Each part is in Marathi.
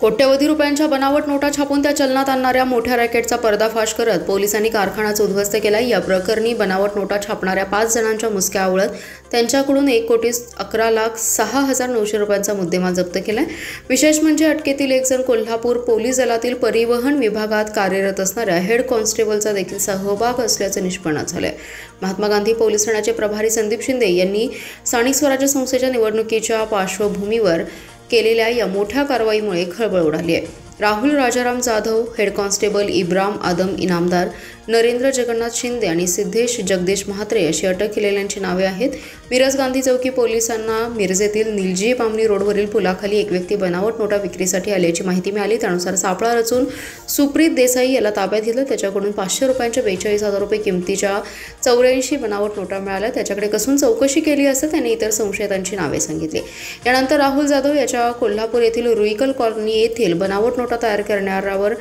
कोट्यवधी रुपयांच्या बनावट नोटा छापून त्या चलनात आणणाऱ्या मोठ्या रॅकेटचा पर्दाफाश करत पोलिसांनी कारखानाच उद्ध्वस्त केला। या प्रकरणी बनावट नोटा छापणाऱ्या 5 जणांच्या मुसक्या आवळत त्यांच्याकडून 1,11,06,900 रुपयांचा मुद्देमाल जप्त केलाय। विशेष म्हणजे अटकेतील एक जण कोल्हापूर पोलीस दलातील परिवहन विभागात कार्यरत असणाऱ्या हेड कॉन्स्टेबलचा देखील सहभाग असल्याचे निष्पन्न झाले। महात्मा गांधी पोलीस ठाण्याचे प्रभारी संदीप शिंदे यांनी स्थानिक स्वराज्य संस्थेच्या निवडणुकीच्या पार्श्वभूमीवर केलेल्या या मोठ्या कारवाईमुळे खळबळ उडाली आहे। राहुल राजाराम जाधव, हेड कॉन्स्टेबल इब्राम आदम इनामदार, नरेंद्र जगन्नाथ शिंदे आणि सिद्धेश जगदीश म्हात्रे अशी अटक केलेल्यांची नावे आहेत। मिरज गांधी चौकी पोलिसांना मिरजेतील निलजी बामणी रोडवरील पुलाखाली एक व्यक्ती बनावट नोटा विक्रीसाठी आल्याची माहिती मिळाली। त्यानुसार सापळा रचून सुप्रीत देसाई याला ताब्यात घेतलं। त्याच्याकडून 500 रुपयांच्या 42,000 रुपये किमतीच्या 84 बनावट नोटा मिळाल्या। त्याच्याकडे कसून चौकशी केली असता त्याने इतर संशयितांची नावे सांगितली। यानंतर राहुल जाधव याच्या कोल्हापूर येथील रुईकल कॉलनी येथील बनावट नोटा तयार करणाऱ्यावर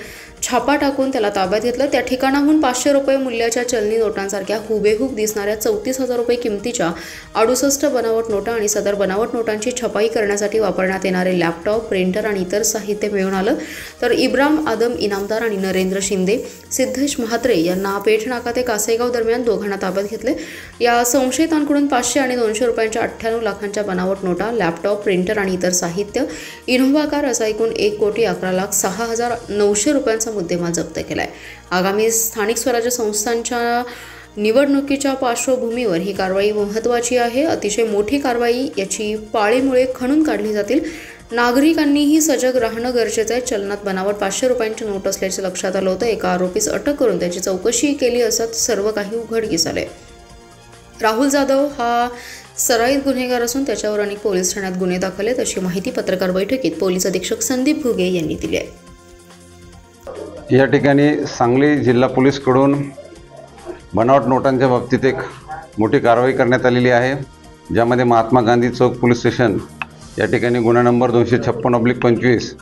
छापा टाकून त्याला ताब्यात घेतलं। त्या ठिकाणाहून 500 रुपये मूल्याच्या चलनी नोटांसारख्या हुबेहूब दिसणाऱ्या 34,000 रुपये किमतीच्या 68 बनावट नोटा आणि सदर बनावट नोटांची छपाई करण्यासाठी वापरण्यात येणारे लॅपटॉप, प्रिंटर आणि इतर साहित्य मिळून आलं। तर इब्राम आदम इनामदार आणि नरेंद्र शिंदे, सिद्धेश म्हात्रे यांना पेठ नाका ते कासेगाव दरम्यान दोघांना ताब्यात घेतले। या संशयितांकडून 500 आणि 200 रुपयांच्या 98 लाखांच्या बनावट नोटा, लॅपटॉप, प्रिंटर आणि इतर साहित्य, इनोव्हा कार असा एकूण 1,11,06,900 रुपयांचा मुद्देमाल जप्त केलाय। आगामी स्थानिक स्वराज्य संस्थांच्या निवडणुकीच्या पार्श्वभूमीवर ही कारवाई महत्त्वाची आहे। अतिशय मोठी कारवाई याची पाळीमुळे खणून काढली जातील। नागरिकांनीही सजग राहणं गरजेचं आहे। चलनात बनावट 500 रुपयांची नोट असल्याचे लक्षात आलं होतं। एका आरोपीस अटक करून त्याची चौकशी केली असता सर्व काही उघडकीस आले। राहुल जाधव हा सराईत गुन्हेगार असून त्याच्यावर अनेक पोलीस ठाण्यात गुन्हे दाखल आहेत अशी माहिती पत्रकार बैठकीत पोलीस अधीक्षक संदीप घुगे यांनी दिली आहे। या ठिकाणी सांगली जिल्हा पोलीसकडून बनावट नोटांच्या बाबतीत एक मोठी कारवाई करण्यात आलेली आहे, ज्यामध्ये महात्मा गांधी चौक पोलीस स्टेशन या ठिकाणी गुन्हा नंबर 256/25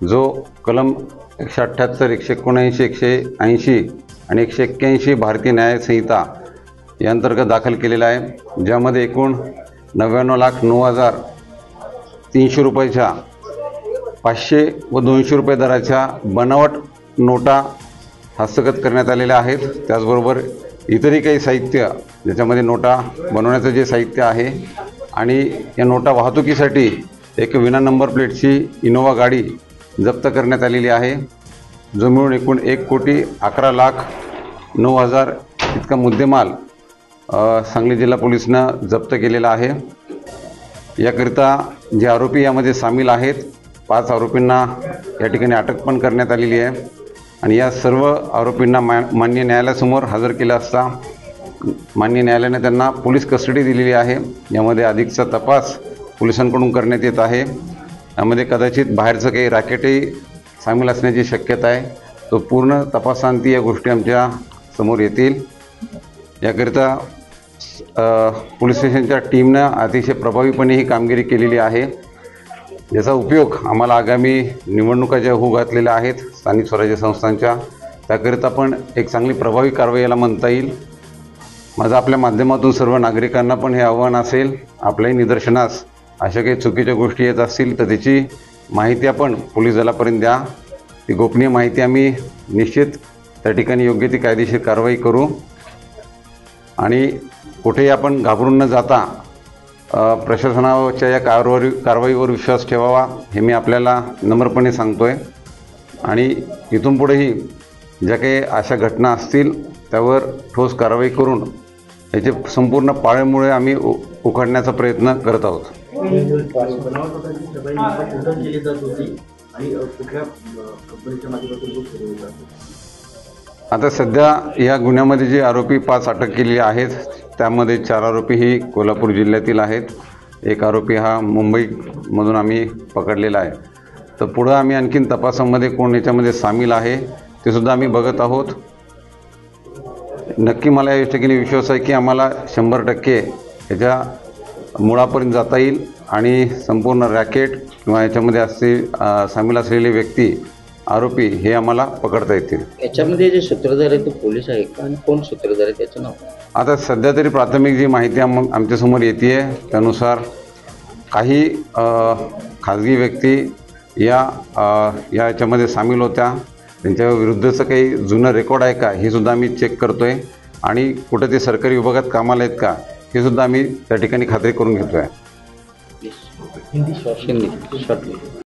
जो कलम 178, 179, 180 आणि 181 भारतीय न्याय संहिता या अंतर्गत दाखल केलेला आहे, ज्यामध्ये एकूण 99,09,300 रुपयाच्या 500 व 200 रुपये दराच्या बनावट नोटा हस्तगत करण्यात आलेल्या आहेत। त्याचबरोबर इतरही काही साहित्य, ज्याच्यामध्ये नोटा बनवण्याचं जे साहित्य आहे आणि या नोटा वाहतुकीसाठी एक विना नंबर प्लेटची इनोव्हा गाडी जप्त करण्यात आलेली आहे, जो मिळून एकूण 1,11,09,000 इतका मुद्देमाल सांगली जिल्हा पोलिसांना जप्त केलेला आहे। याकरिता जे आरोपी यामध्ये सामील आहेत 5 आरोपींना या ठिकाणी अटक पण करण्यात आलेली आहे आणि या सर्व आरोपींना मान्य न्यायालयासमोर हजर केलं असता मान्य न्यायालयाने त्यांना पोलीस कस्टडी दिलेली आहे। यामध्ये अधिकचा तपास पोलिसांकडून करण्यात येत आहे। यामध्ये कदाचित बाहेरचं काही रॅकेटही सामील असण्याची शक्यता आहे। तो पूर्ण तपासांती या गोष्टी आमच्या समोर येतील। याकरिता पोलीस स्टेशनच्या टीमनं अतिशय प्रभावीपणे ही कामगिरी केलेली आहे, याचा उपयोग आम्हाला आगामी निवडणुका ज्या होऊ घातलेल्या आहेत स्थानिक स्वराज्य संस्थांच्या, त्याकरिता पण एक चांगली प्रभावी कारवाई याला म्हणता येईल। माझं आपल्या माध्यमातून सर्व नागरिकांना पण हे आव्हान असेल, आपल्याही निदर्शनास अशा काही चुकीच्या गोष्टी येत असतील तर त्याची माहिती आपण पोलीस दलापर्यंत द्या। ती गोपनीय माहिती आम्ही निश्चित त्या ठिकाणी योग्य ती कायदेशीर कारवाई करू आणि कुठेही आपण घाबरून न जाता प्रशासनाच्या या कारवाईवर विश्वास ठेवावा, हे मी आपल्याला नम्रपणे सांगतोय। आणि इथून पुढेही ज्या काही अशा घटना असतील त्यावर ठोस कारवाई करून याचे संपूर्ण पाळेमुळे आम्ही उखडण्याचा प्रयत्न करत आहोत। आता सध्या या गुन्ह्यामध्ये जे आरोपी 5 अटक केलेले आहेत त्यामध्ये 4 आरोपी ही कोल्हापूर जिल्ह्यातील आहेत, एक आरोपी हा मुंबईमधून आम्ही पकडलेला आहे। तर पुढं आम्ही आणखीन तपासामध्ये कोण याच्यामध्ये सामील आहे ते सुद्धा आम्ही बघत आहोत। नक्की मला या ठिकाणी विश्वास आहे की आम्हाला 100% याच्या मुळापर्यंत जाता येईल आणि संपूर्ण रॅकेट किंवा याच्यामध्ये सामील असलेले व्यक्ती आरोपी हे आम्हाला पकडता येतील। याच्यामध्ये जे सूत्रधार आहे तो पोलीस आहे का आणि कोण सूत्रधार आहे त्याचं नाव? आता सध्या तरी प्राथमिक जी माहिती आमच्यासमोर येते त्यानुसार काही खाजगी व्यक्ती याच्यामध्ये सामील होत्या, त्यांच्या विरुद्धचं काही जुनं रेकॉर्ड आहे का हे सुद्धा आम्ही चेक करतो आहे आणि कुठं ते सरकारी विभागात कामाला आहेत का हे सुद्धा आम्ही त्या ठिकाणी खात्री करून घेतो आहे. हिंदी शॉर्ट